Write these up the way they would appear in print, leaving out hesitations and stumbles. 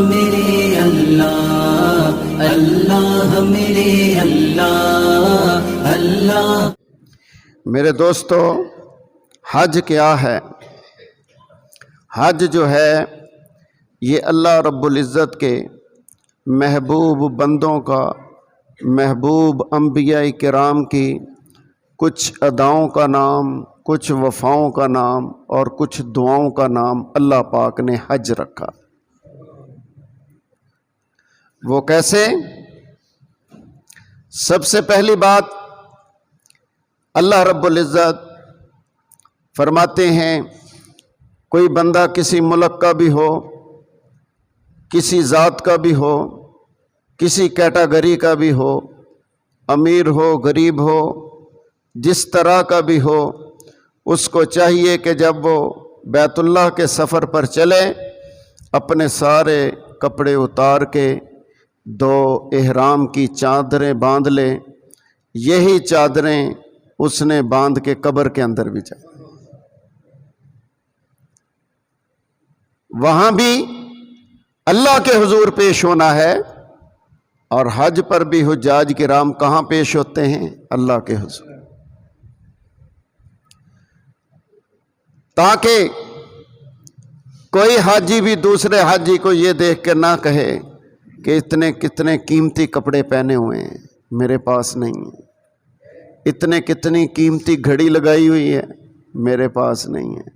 میرے اللہ، اللہ میرے اللہ، اللہ۔ میرے دوستو، حج کیا ہے؟ حج جو ہے یہ اللہ رب العزت کے محبوب بندوں کا، محبوب انبیاء کرام کی کچھ اداؤں کا نام، کچھ وفاؤں کا نام اور کچھ دعاؤں کا نام اللہ پاک نے حج رکھا۔ وہ کیسے؟ سب سے پہلی بات، اللہ رب العزت فرماتے ہیں کوئی بندہ کسی ملک کا بھی ہو، کسی ذات کا بھی ہو، کسی کیٹاگری کا بھی ہو، امیر ہو غریب ہو، جس طرح کا بھی ہو، اس کو چاہیے کہ جب وہ بیت اللہ کے سفر پر چلے اپنے سارے کپڑے اتار کے 2 احرام کی چادریں باندھ لے۔ یہی چادریں اس نے باندھ کے قبر کے اندر بھی جائے۔ وہاں بھی اللہ کے حضور پیش ہونا ہے، اور حج پر بھی حجاج کرام کہاں پیش ہوتے ہیں؟ اللہ کے حضور، تاکہ کوئی حاجی بھی دوسرے حاجی کو یہ دیکھ کے نہ کہے کہ اتنے کتنے قیمتی کپڑے پہنے ہوئے ہیں، میرے پاس نہیں ہے۔ اتنے کتنی قیمتی گھڑی لگائی ہوئی ہے، میرے پاس نہیں ہے۔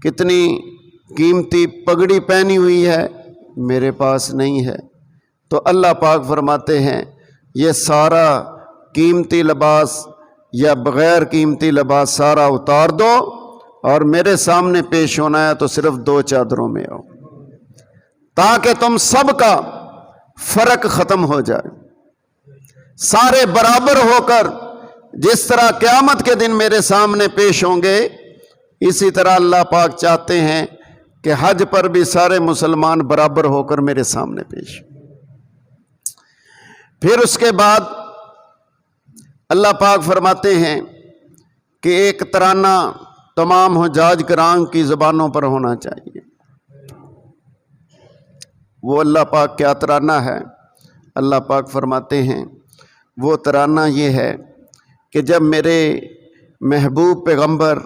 کتنی قیمتی پگڑی پہنی ہوئی ہے، میرے پاس نہیں ہے۔ تو اللہ پاک فرماتے ہیں یہ سارا قیمتی لباس یا بغیر قیمتی لباس سارا اتار دو، اور میرے سامنے پیش ہونا ہے تو صرف 2 چادروں میں آؤ، تاکہ تم سب کا فرق ختم ہو جائے، سارے برابر ہو کر جس طرح قیامت کے دن میرے سامنے پیش ہوں گے، اسی طرح اللہ پاک چاہتے ہیں کہ حج پر بھی سارے مسلمان برابر ہو کر میرے سامنے پیش۔ پھر اس کے بعد اللہ پاک فرماتے ہیں کہ ایک ترانہ تمام حجاج کرام کی زبانوں پر ہونا چاہیے۔ وہ اللہ پاک کیا ترانہ ہے؟ اللہ پاک فرماتے ہیں وہ ترانہ یہ ہے کہ جب میرے محبوب پیغمبر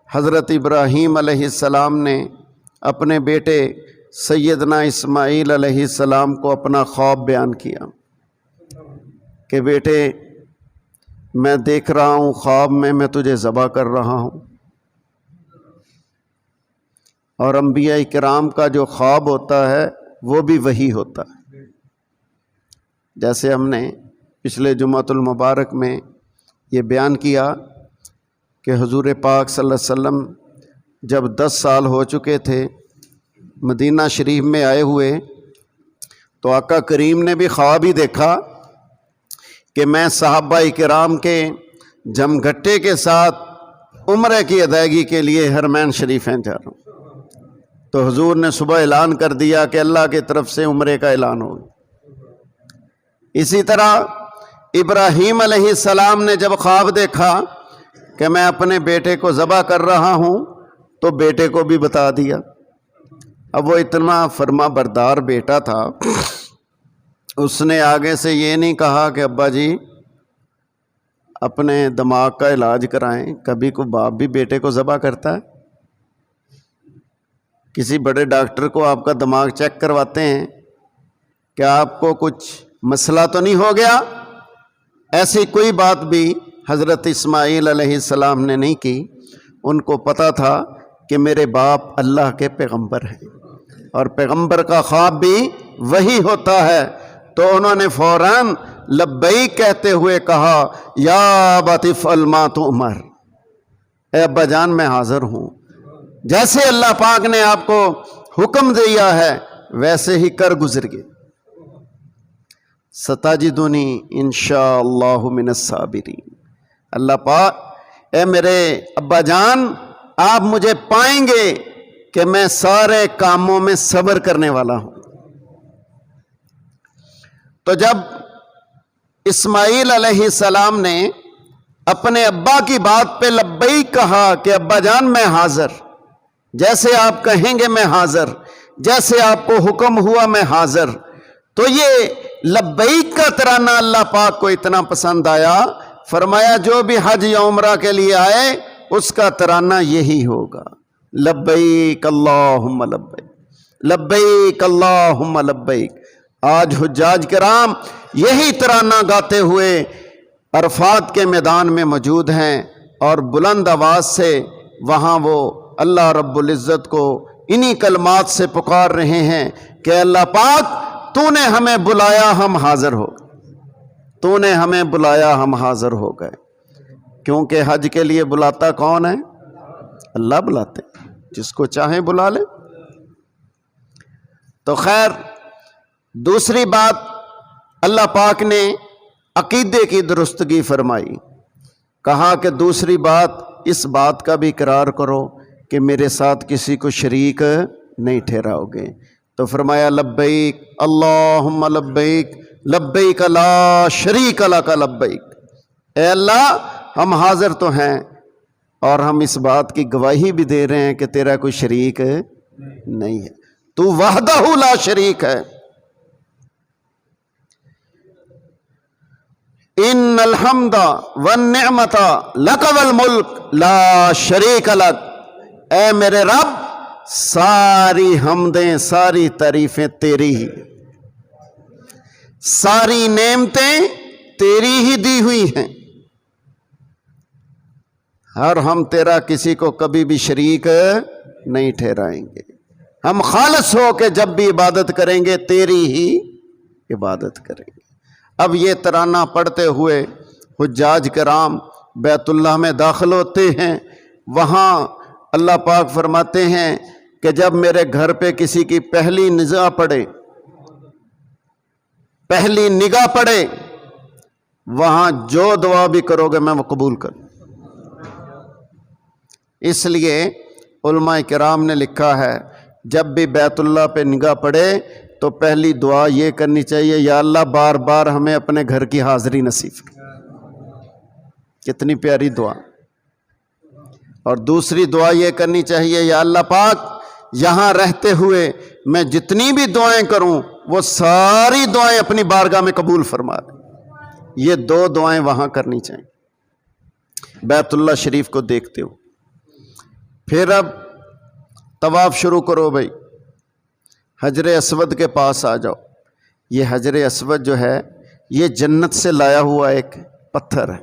حضرت ابراہیم علیہ السلام نے اپنے بیٹے سیدنا اسماعیل علیہ السلام کو اپنا خواب بیان کیا کہ بیٹے میں دیکھ رہا ہوں خواب میں تجھے ذبح کر رہا ہوں۔ اور انبیاء کرام کا جو خواب ہوتا ہے وہ بھی وہی ہوتا ہے۔ جیسے ہم نے پچھلے جمعۃ المبارک میں یہ بیان کیا کہ حضور پاک صلی اللہ علیہ وسلم جب 10 سال ہو چکے تھے مدینہ شریف میں آئے ہوئے، تو آقا کریم نے بھی خواب ہی دیکھا کہ میں صحابہ کرام کے جمگھٹے کے ساتھ عمرے کی ادائیگی کے لیے حرمین شریفین جا رہا ہوں۔ تو حضور نے صبح اعلان کر دیا کہ اللہ کی طرف سے عمرے کا اعلان ہوگا۔ اسی طرح ابراہیم علیہ السلام نے جب خواب دیکھا کہ میں اپنے بیٹے کو ذبح کر رہا ہوں تو بیٹے کو بھی بتا دیا۔ اب وہ اتنا فرما بردار بیٹا تھا، اس نے آگے سے یہ نہیں کہا کہ ابا جی اپنے دماغ کا علاج کرائیں۔ کبھی کوئی باپ بھی بیٹے کو ذبح کرتا ہے؟ کسی بڑے ڈاکٹر کو آپ کا دماغ چیک کرواتے ہیں کہ آپ کو کچھ مسئلہ تو نہیں ہو گیا؟ ایسی کوئی بات بھی حضرت اسماعیل علیہ السلام نے نہیں کی۔ ان کو پتہ تھا کہ میرے باپ اللہ کے پیغمبر ہیں، اور پیغمبر کا خواب بھی وہی ہوتا ہے۔ تو انہوں نے فوراً لبیک کہتے ہوئے کہا یا ابت افعل ما تؤمر، اے ابا جان میں حاضر ہوں، جیسے اللہ پاک نے آپ کو حکم دیا ہے ویسے ہی کر گزر گئے۔ ستجدنی انشاءاللہ من الصابرین، اللہ پاک اے میرے ابا جان آپ مجھے پائیں گے کہ میں سارے کاموں میں صبر کرنے والا ہوں۔ تو جب اسماعیل علیہ السلام نے اپنے ابا کی بات پہ لبیک کہا کہ ابا جان میں حاضر، جیسے آپ کہیں گے میں حاضر، جیسے آپ کو حکم ہوا میں حاضر. تو یہ لبیک کا ترانہ اللہ پاک کو اتنا پسند آیا، فرمایا جو بھی حج یا عمرہ کے لیے آئے اس کا ترانہ یہی ہوگا، لبیک اللہم لبیک، لبیک اللہم لبیک. آج حجاج کرام یہی ترانہ گاتے ہوئے عرفات کے میدان میں موجود ہیں اور بلند آواز سے وہاں وہ اللہ رب العزت کو انہی کلمات سے پکار رہے ہیں کہ اللہ پاک تو نے ہمیں بلایا ہم حاضر ہو گئے، تو نے ہمیں بلایا ہم حاضر ہو گئے. کیونکہ حج کے لیے بلاتا کون ہے؟ اللہ بلاتے، جس کو چاہیں بلا لے. تو خیر، دوسری بات اللہ پاک نے عقیدے کی درستگی فرمائی. کہا کہ دوسری بات اس بات کا بھی اقرار کرو کہ میرے ساتھ کسی کو شریک نہیں ٹھہراؤ گے. تو فرمایا لبیک اللہم لبیک، لبیک لا شریک لک لبیک. اے اللہ ہم حاضر تو ہیں اور ہم اس بات کی گواہی بھی دے رہے ہیں کہ تیرا کوئی شریک نہیں ہے، تو وحدہ لا شریک ہے. ان الحمد والنعمت لک والملک لا شریک لک. اے میرے رب ساری حمدیں ساری تعریفیں تیری ہی، ساری نعمتیں تیری ہی دی ہوئی ہیں، اور ہم تیرا کسی کو کبھی بھی شریک نہیں ٹھہرائیں گے. ہم خالص ہو کے جب بھی عبادت کریں گے تیری ہی عبادت کریں گے. اب یہ ترانہ پڑھتے ہوئے حجاج کرام بیت اللہ میں داخل ہوتے ہیں. وہاں اللہ پاک فرماتے ہیں کہ جب میرے گھر پہ کسی کی پہلی نگاہ پڑے وہاں جو دعا بھی کرو گے میں وہ قبول کروں. اس لیے علماء کرام نے لکھا ہے جب بھی بیت اللہ پہ نگاہ پڑے تو پہلی دعا یہ کرنی چاہیے، یا اللہ بار بار ہمیں اپنے گھر کی حاضری نصیب فرما. کتنی پیاری دعا. اور دوسری دعا یہ کرنی چاہیے، یا اللہ پاک یہاں رہتے ہوئے میں جتنی بھی دعائیں کروں وہ ساری دعائیں اپنی بارگاہ میں قبول فرما دے. یہ دو دعائیں وہاں کرنی چاہیے بیت اللہ شریف کو دیکھتے ہو. پھر اب طواف شروع کرو بھائی، حجر اسود کے پاس آ جاؤ. یہ حجر اسود جو ہے یہ جنت سے لایا ہوا ایک پتھر ہے،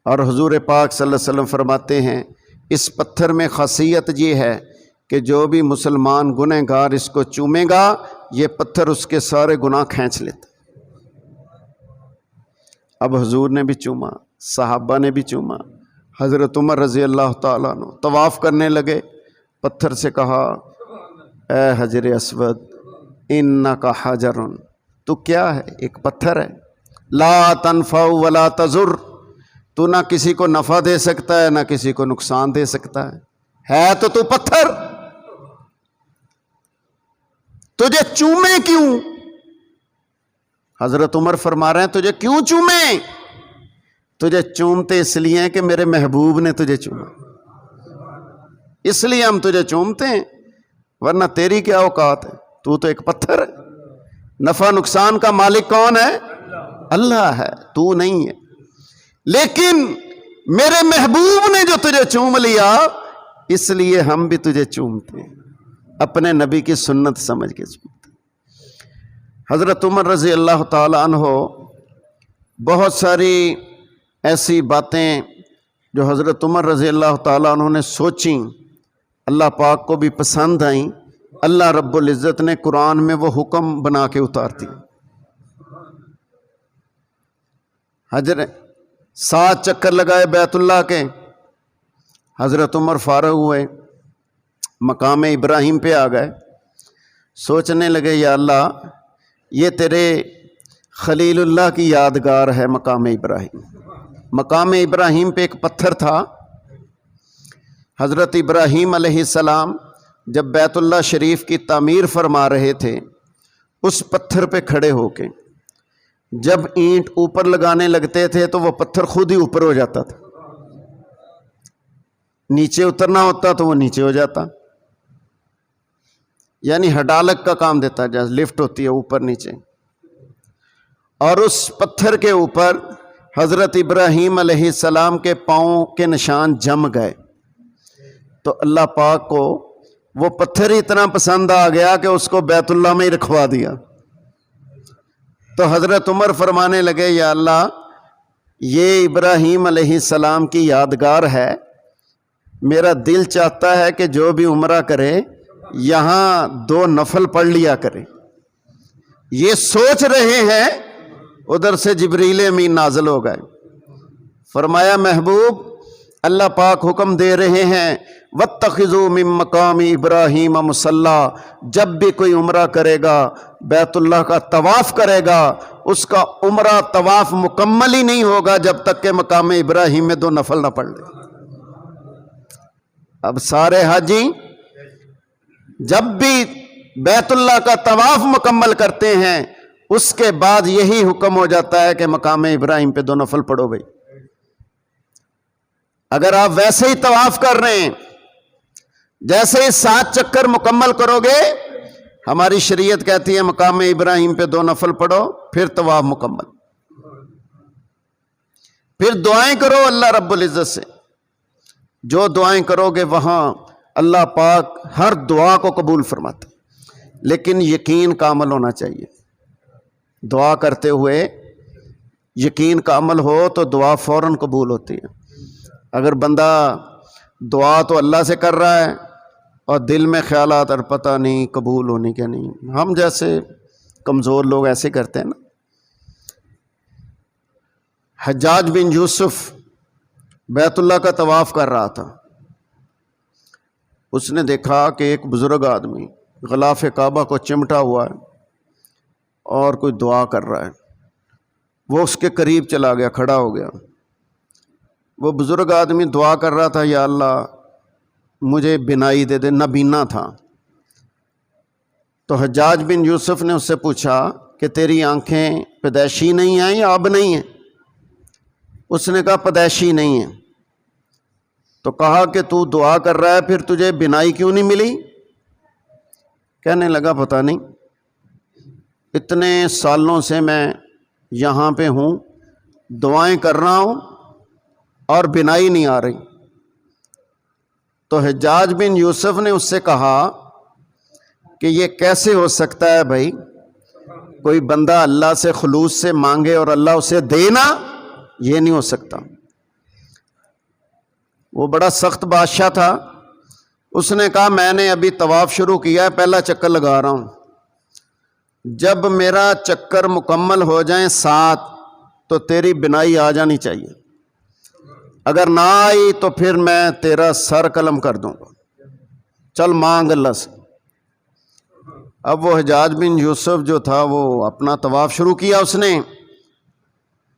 اور حضور پاک صلی اللہ علیہ وسلم فرماتے ہیں اس پتھر میں خاصیت یہ ہے کہ جو بھی مسلمان گنہگار اس کو چومے گا یہ پتھر اس کے سارے گناہ کھینچ لیتا. اب حضور نے بھی چوما، صحابہ نے بھی چوما. حضرت عمر رضی اللہ تعالیٰ عنہ طواف کرنے لگے، پتھر سے کہا اے حجر اسود انک حجر، تو کیا ہے؟ ایک پتھر ہے. لا تنفع ولا تضر، تو نہ کسی کو نفع دے سکتا ہے نہ کسی کو نقصان دے سکتا ہے تو پتھر. تجھے چومے کیوں؟ حضرت عمر فرما رہے ہیں تجھے کیوں چومے؟ تجھے چومتے اس لیے کہ میرے محبوب نے تجھے چوما، اس لیے ہم تجھے چومتے ہیں، ورنہ تیری کیا اوقات ہے؟ تو ایک پتھر ہے. نفع نقصان کا مالک کون ہے؟ اللہ ہے، تو نہیں ہے. لیکن میرے محبوب نے جو تجھے چوم لیا اس لیے ہم بھی تجھے چومتے ہیں، اپنے نبی کی سنت سمجھ کے چومتے ہیں. حضرت عمر رضی اللہ تعالی عنہ بہت ساری ایسی باتیں جو حضرت عمر رضی اللہ تعالیٰ عنہ نے سوچیں اللہ پاک کو بھی پسند آئیں. اللہ رب العزت نے قرآن میں وہ حکم بنا کے اتار دی. 7 چکر لگائے بیت اللہ کے. حضرت عمر فارغ ہوئے، مقام ابراہیم پہ آ گئے. سوچنے لگے یا اللہ یہ تیرے خلیل اللہ کی یادگار ہے مقام ابراہیم. مقام ابراہیم پہ ایک پتھر تھا. حضرت ابراہیم علیہ السلام جب بیت اللہ شریف کی تعمیر فرما رہے تھے اس پتھر پہ کھڑے ہو کے جب اینٹ اوپر لگانے لگتے تھے تو وہ پتھر خود ہی اوپر ہو جاتا تھا، نیچے اترنا ہوتا تو وہ نیچے ہو جاتا. یعنی ہڈالک کا کام دیتا ہے، جیسے لفٹ ہوتی ہے اوپر نیچے، اور اس پتھر کے اوپر حضرت ابراہیم علیہ السلام کے پاؤں کے نشان جم گئے، تو اللہ پاک کو وہ پتھر ہی اتنا پسند آ گیا کہ اس کو بیت اللہ میں ہی رکھوا دیا۔ تو حضرت عمر فرمانے لگے یا اللہ یہ ابراہیم علیہ السلام کی یادگار ہے، میرا دل چاہتا ہے کہ جو بھی عمرہ کرے یہاں 2 نفل پڑھ لیا کرے۔ یہ سوچ رہے ہیں ادھر سے جبریل امین نازل ہو گئے، فرمایا محبوب اللہ پاک حکم دے رہے ہیں وَاتَّخِذُوا مِن مَّقَامِ إِبْرَاهِيمَ مُصَلًّى، جب بھی کوئی عمرہ کرے گا بیت اللہ کا طواف کرے گا، اس کا عمرہ طواف مکمل ہی نہیں ہوگا جب تک کہ مقام ابراہیم میں 2 نفل نہ پڑھ لے۔ اب سارے حاجی جب بھی بیت اللہ کا طواف مکمل کرتے ہیں اس کے بعد یہی حکم ہو جاتا ہے کہ مقام ابراہیم پہ 2 نفل پڑھو بھائی۔ اگر آپ ویسے ہی طواف کر رہے ہیں، جیسے ہی 7 چکر مکمل کرو گے، ہماری شریعت کہتی ہے مقام ابراہیم پہ 2 نفل پڑھو، پھر طواف مکمل، پھر دعائیں کرو اللہ رب العزت سے، جو دعائیں کرو گے وہاں اللہ پاک ہر دعا کو قبول فرماتا ہے، لیکن یقین کا عمل ہونا چاہیے۔ دعا کرتے ہوئے یقین کا عمل ہو تو دعا فوراً قبول ہوتی ہے۔ اگر بندہ دعا تو اللہ سے کر رہا ہے اور دل میں خیالات اور پتہ نہیں قبول ہونے کے نہیں، ہم جیسے کمزور لوگ ایسے کرتے ہیں نا۔ حجاج بن یوسف بیت اللہ کا طواف کر رہا تھا، اس نے دیکھا کہ ایک بزرگ آدمی غلاف کعبہ کو چمٹا ہوا ہے اور کوئی دعا کر رہا ہے۔ وہ اس کے قریب چلا گیا، کھڑا ہو گیا۔ وہ بزرگ آدمی دعا کر رہا تھا یا اللہ مجھے بینائی دے دے، نابینا تھا۔ تو حجاج بن یوسف نے اس سے پوچھا کہ تیری آنکھیں پیدائشی نہیں ہیں یا اب نہیں ہیں؟ اس نے کہا پیدائشی نہیں ہیں۔ تو کہا کہ تو دعا کر رہا ہے پھر تجھے بینائی کیوں نہیں ملی؟ کہنے لگا پتہ نہیں، اتنے سالوں سے میں یہاں پہ ہوں، دعائیں کر رہا ہوں اور بینائی نہیں آ رہی۔ تو حجاج بن یوسف نے اس سے کہا کہ یہ کیسے ہو سکتا ہے بھائی، کوئی بندہ اللہ سے خلوص سے مانگے اور اللہ اسے دے نا، یہ نہیں ہو سکتا۔ وہ بڑا سخت بادشاہ تھا، اس نے کہا میں نے ابھی طواف شروع کیا ہے، پہلا چکر لگا رہا ہوں، جب میرا چکر مکمل ہو جائیں 7 تو تیری بینائی آ جانی چاہیے، اگر نہ آئی تو پھر میں تیرا سر قلم کر دوں گا، چل مانگ اللہ سے۔ اب وہ حجاج بن یوسف جو تھا وہ اپنا طواف شروع کیا، اس نے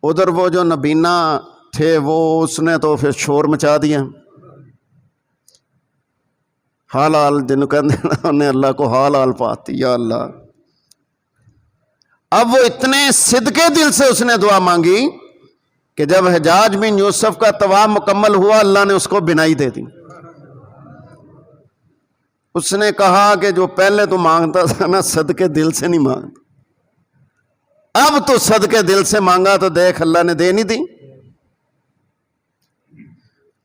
ادھر وہ جو نبینا تھے وہ اس نے تو پھر شور مچا دیا، حال جنہوں کہتے ہیں اللہ کو حال پاتی یا اللہ۔ اب وہ اتنے صدقے دل سے اس نے دعا مانگی کہ جب حجاج بن یوسف کا طواف مکمل ہوا اللہ نے اس کو بینائی دے دی۔ اس نے کہا کہ جو پہلے تو مانگتا تھا نا صدقے دل سے نہیں مانگتا، اب تو صدقے دل سے مانگا تو دیکھ اللہ نے دے نہیں دی۔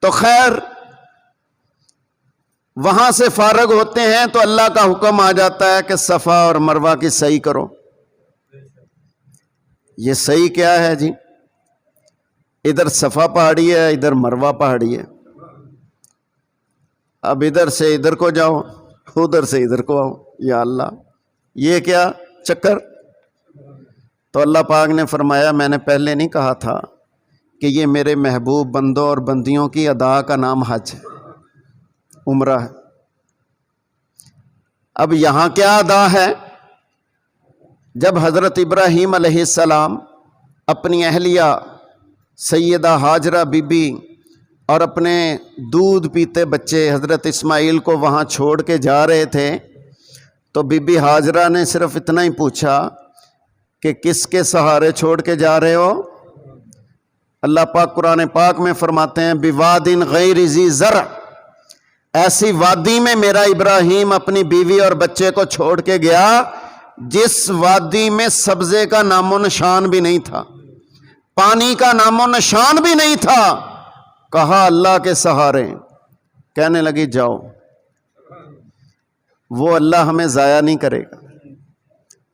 تو خیر وہاں سے فارغ ہوتے ہیں تو اللہ کا حکم آ جاتا ہے کہ صفا اور مروہ کی صحیح کرو۔ یہ صحیح کیا ہے جی؟ ادھر صفا پہاڑی ہے، ادھر مروہ پہاڑی ہے، اب ادھر سے ادھر کو جاؤ، ادھر سے ادھر کو آؤ، یا اللہ یہ کیا چکر؟ تو اللہ پاک نے فرمایا میں نے پہلے نہیں کہا تھا کہ یہ میرے محبوب بندوں اور بندیوں کی ادا کا نام حج ہے، عمرہ ہے۔ اب یہاں کیا ادا ہے؟ جب حضرت ابراہیم علیہ السلام اپنی اہلیہ سیدہ ہاجرہ بی بی اور اپنے دودھ پیتے بچے حضرت اسماعیل کو وہاں چھوڑ کے جا رہے تھے تو بی بی ہاجرہ نے صرف اتنا ہی پوچھا کہ کس کے سہارے چھوڑ کے جا رہے ہو؟ اللہ پاک قرآن پاک میں فرماتے ہیں بِوَادٍ غَيْرِ ذِي زَرْعٍ، ایسی وادی میں میرا ابراہیم اپنی بیوی اور بچے کو چھوڑ کے گیا جس وادی میں سبزے کا نام و نشان بھی نہیں تھا، پانی کا نام و نشان بھی نہیں تھا۔ کہا اللہ کے سہارے، کہنے لگی جاؤ، وہ اللہ ہمیں ضائع نہیں کرے گا۔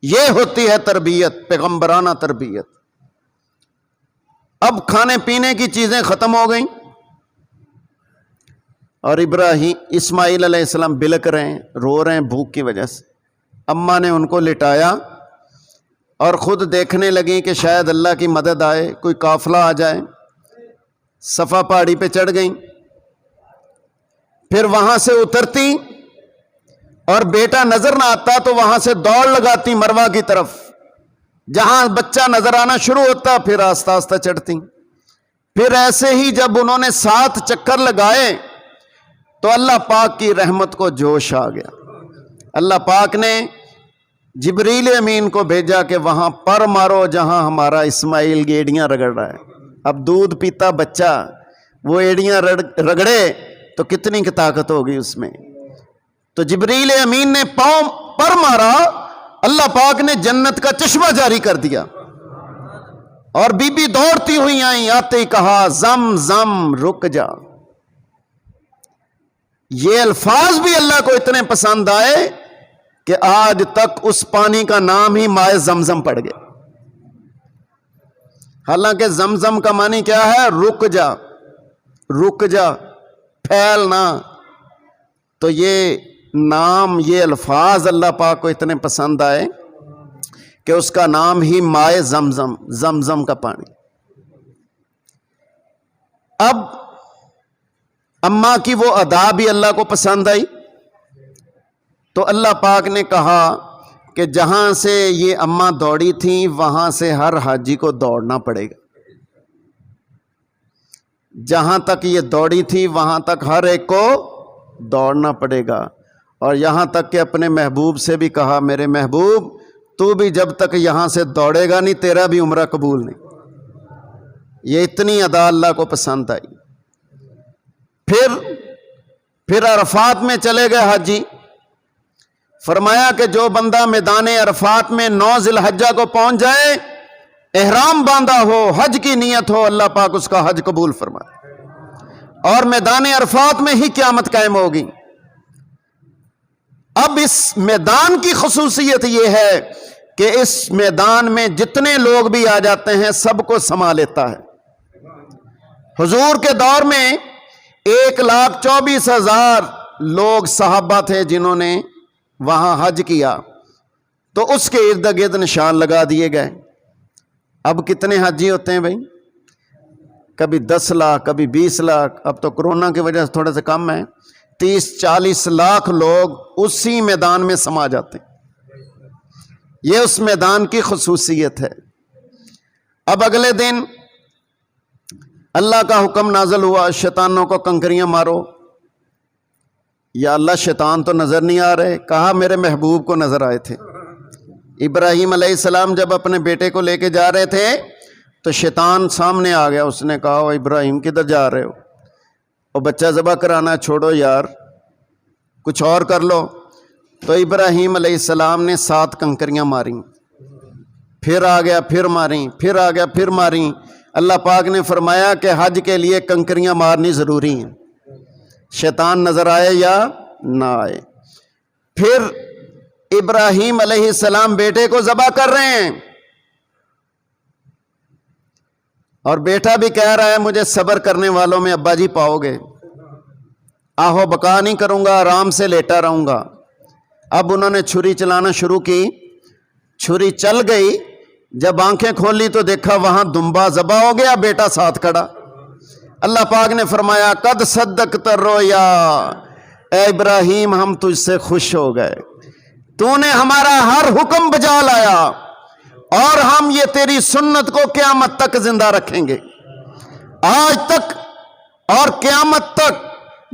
یہ ہوتی ہے تربیت، پیغمبرانہ تربیت۔ اب کھانے پینے کی چیزیں ختم ہو گئیں اور اسماعیل علیہ السلام بلک رہے ہیں، رو رہے ہیں بھوک کی وجہ سے۔ اماں نے ان کو لٹایا اور خود دیکھنے لگیں کہ شاید اللہ کی مدد آئے، کوئی قافلہ آ جائے۔ صفا پہاڑی پہ چڑھ گئیں، پھر وہاں سے اترتی اور بیٹا نظر نہ آتا تو وہاں سے دوڑ لگاتی مروہ کی طرف، جہاں بچہ نظر آنا شروع ہوتا پھر آہستہ آہستہ چڑھتی۔ پھر ایسے ہی جب انہوں نے 7 چکر لگائے تو اللہ پاک کی رحمت کو جوش آ گیا۔ اللہ پاک نے جبریل امین کو بھیجا کہ وہاں پر مارو جہاں ہمارا اسماعیل کی ایڑیاں رگڑ رہا ہے۔ اب دودھ پیتا بچہ وہ ایڑیاں رگڑے تو کتنی کی طاقت ہوگی اس میں۔ تو جبریل امین نے پاؤں پر مارا، اللہ پاک نے جنت کا چشمہ جاری کر دیا، اور بی بی دوڑتی ہوئی آئیں، آتے ہی کہا زم زم رک جا۔ یہ الفاظ بھی اللہ کو اتنے پسند آئے کہ آج تک اس پانی کا نام ہی مائے زمزم پڑ گیا۔ حالانکہ زمزم کا معنی کیا ہے؟ رک جا، رک جا، پھیل نہ۔ تو یہ نام، یہ الفاظ اللہ پاک کو اتنے پسند آئے کہ اس کا نام ہی مائے زمزم، زمزم کا پانی۔ اب اماں کی وہ ادا بھی اللہ کو پسند آئی، تو اللہ پاک نے کہا کہ جہاں سے یہ اماں دوڑی تھیں وہاں سے ہر حاجی کو دوڑنا پڑے گا۔ جہاں تک یہ دوڑی تھی وہاں تک ہر ایک کو دوڑنا پڑے گا، اور یہاں تک کہ اپنے محبوب سے بھی کہا میرے محبوب تو بھی جب تک یہاں سے دوڑے گا نہیں تیرا بھی عمرہ قبول نہیں۔ یہ اتنی ادا اللہ کو پسند آئی۔ پھر عرفات میں چلے گئے حاجی، فرمایا کہ جو بندہ میدان عرفات میں 9 ذی الحجہ کو پہنچ جائے، احرام باندھا ہو، حج کی نیت ہو، اللہ پاک اس کا حج قبول فرمائے، اور میدان عرفات میں ہی قیامت قائم ہوگی۔ اب اس میدان کی خصوصیت یہ ہے کہ اس میدان میں جتنے لوگ بھی آ جاتے ہیں سب کو سما لیتا ہے۔ حضور کے دور میں 1,24,000 لوگ صحابہ تھے جنہوں نے وہاں حج کیا، تو اس کے ارد گرد نشان لگا دیے گئے۔ اب کتنے حاجی ہوتے ہیں بھائی؟ کبھی 10 لاکھ، کبھی 20 لاکھ، اب تو کرونا کی وجہ سے تھوڑے سے کم ہے، 30-40 لاکھ لوگ اسی میدان میں سما جاتے ہیں۔ یہ اس میدان کی خصوصیت ہے۔ اب اگلے دن اللہ کا حکم نازل ہوا، شیطانوں کو کنکریاں مارو۔ یا اللہ شیطان تو نظر نہیں آ رہے، کہا میرے محبوب کو نظر آئے تھے۔ ابراہیم علیہ السلام جب اپنے بیٹے کو لے کے جا رہے تھے تو شیطان سامنے آ گیا، اس نے کہا او ابراہیم کدھر جا رہے ہو؟ اور بچہ ذبح کرانا چھوڑو یار، کچھ اور کر لو۔ تو ابراہیم علیہ السلام نے 7 کنکریاں ماریں، پھر آ گیا پھر ماریں، پھر آ گیا پھر ماریں۔ اللہ پاک نے فرمایا کہ حج کے لیے کنکریاں مارنی ضروری ہیں، شیطان نظر آئے یا نہ آئے۔ پھر ابراہیم علیہ السلام بیٹے کو ذبح کر رہے ہیں، اور بیٹا بھی کہہ رہا ہے مجھے صبر کرنے والوں میں ابا جی پاؤ گے، آہو بکا نہیں کروں گا، آرام سے لیٹا رہوں گا۔ اب انہوں نے چھری چلانا شروع کی، چھری چل گئی، جب آنکھیں کھولی تو دیکھا وہاں دمبا ذبح ہو گیا، بیٹا ساتھ کھڑا۔ اللہ پاک نے فرمایا قد صدقت الرؤیا، اے ابراہیم ہم تجھ سے خوش ہو گئے، تو نے ہمارا ہر حکم بجا لایا، اور ہم یہ تیری سنت کو قیامت تک زندہ رکھیں گے۔ آج تک اور قیامت تک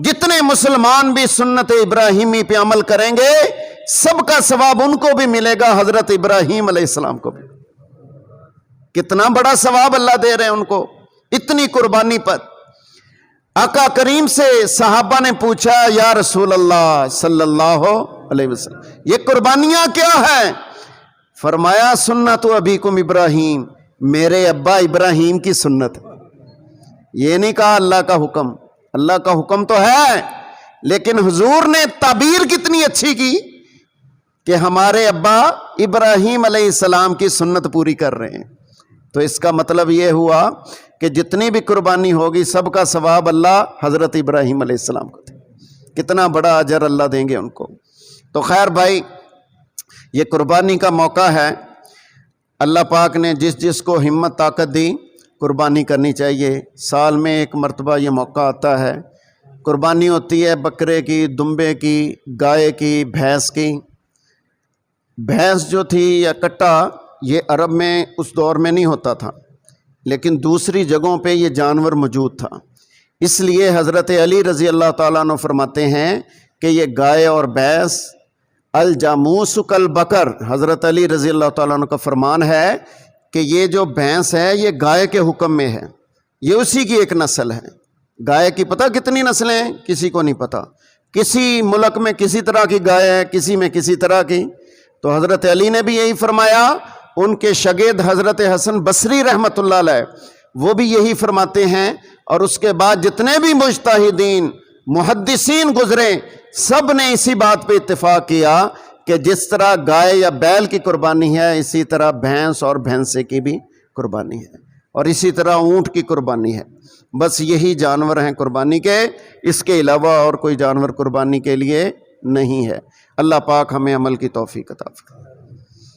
جتنے مسلمان بھی سنت ابراہیمی پہ عمل کریں گے سب کا ثواب ان کو بھی ملے گا، حضرت ابراہیم علیہ السلام کو بھی۔ کتنا بڑا ثواب اللہ دے رہے ہیں ان کو اتنی قربانی پر۔ آقا کریم سے صحابہ نے پوچھا یا رسول اللہ صلی اللہ علیہ وسلم یہ قربانیاں کیا ہیں؟ فرمایا سنت ابیکم ابراہیم، میرے ابا ابراہیم کی سنت ہے۔ یہ نہیں کہا اللہ کا حکم، اللہ کا حکم تو ہے، لیکن حضور نے تعبیر کتنی اچھی کی کہ ہمارے ابا ابراہیم علیہ السلام کی سنت پوری کر رہے ہیں۔ تو اس کا مطلب یہ ہوا کہ جتنی بھی قربانی ہوگی سب کا ثواب اللہ حضرت ابراہیم علیہ السلام کو دے، کتنا بڑا اجر اللہ دیں گے ان کو۔ تو خیر بھائی، یہ قربانی کا موقع ہے، اللہ پاک نے جس جس کو ہمت طاقت دی قربانی کرنی چاہیے۔ سال میں ایک مرتبہ یہ موقع آتا ہے، قربانی ہوتی ہے بکرے کی، دمبے کی، گائے کی، بھینس کی۔ بھینس جو تھی یا کٹا یہ عرب میں اس دور میں نہیں ہوتا تھا، لیکن دوسری جگہوں پہ یہ جانور موجود تھا، اس لیے حضرت علی رضی اللہ تعالیٰ عنہ فرماتے ہیں کہ یہ گائے اور بھینس الجاموس کالبقر، حضرت علی رضی اللہ تعالیٰ عنہ کا فرمان ہے کہ یہ جو بھینس ہے یہ گائے کے حکم میں ہے، یہ اسی کی ایک نسل ہے۔ گائے کی پتہ کتنی نسلیں ہیں؟ کسی کو نہیں پتہ، کسی ملک میں کسی طرح کی گائے ہے، کسی میں کسی طرح کی۔ تو حضرت علی نے بھی یہی فرمایا، ان کے شاگرد حضرت حسن بصری رحمۃ اللہ علیہ وہ بھی یہی فرماتے ہیں، اور اس کے بعد جتنے بھی مجتہدین محدثین گزرے سب نے اسی بات پہ اتفاق کیا کہ جس طرح گائے یا بیل کی قربانی ہے اسی طرح بھینس اور بھینسے کی بھی قربانی ہے، اور اسی طرح اونٹ کی قربانی ہے۔ بس یہی جانور ہیں قربانی کے، اس کے علاوہ اور کوئی جانور قربانی کے لیے نہیں ہے۔ اللہ پاک ہمیں عمل کی توفیق عطا فرمائے۔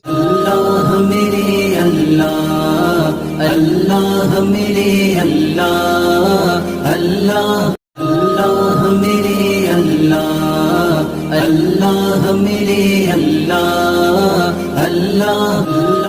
اللہ میرے اللہ، اللہ میرے اللہ، اللہ اللہ میرے اللہ، اللہ میرے اللہ، اللہ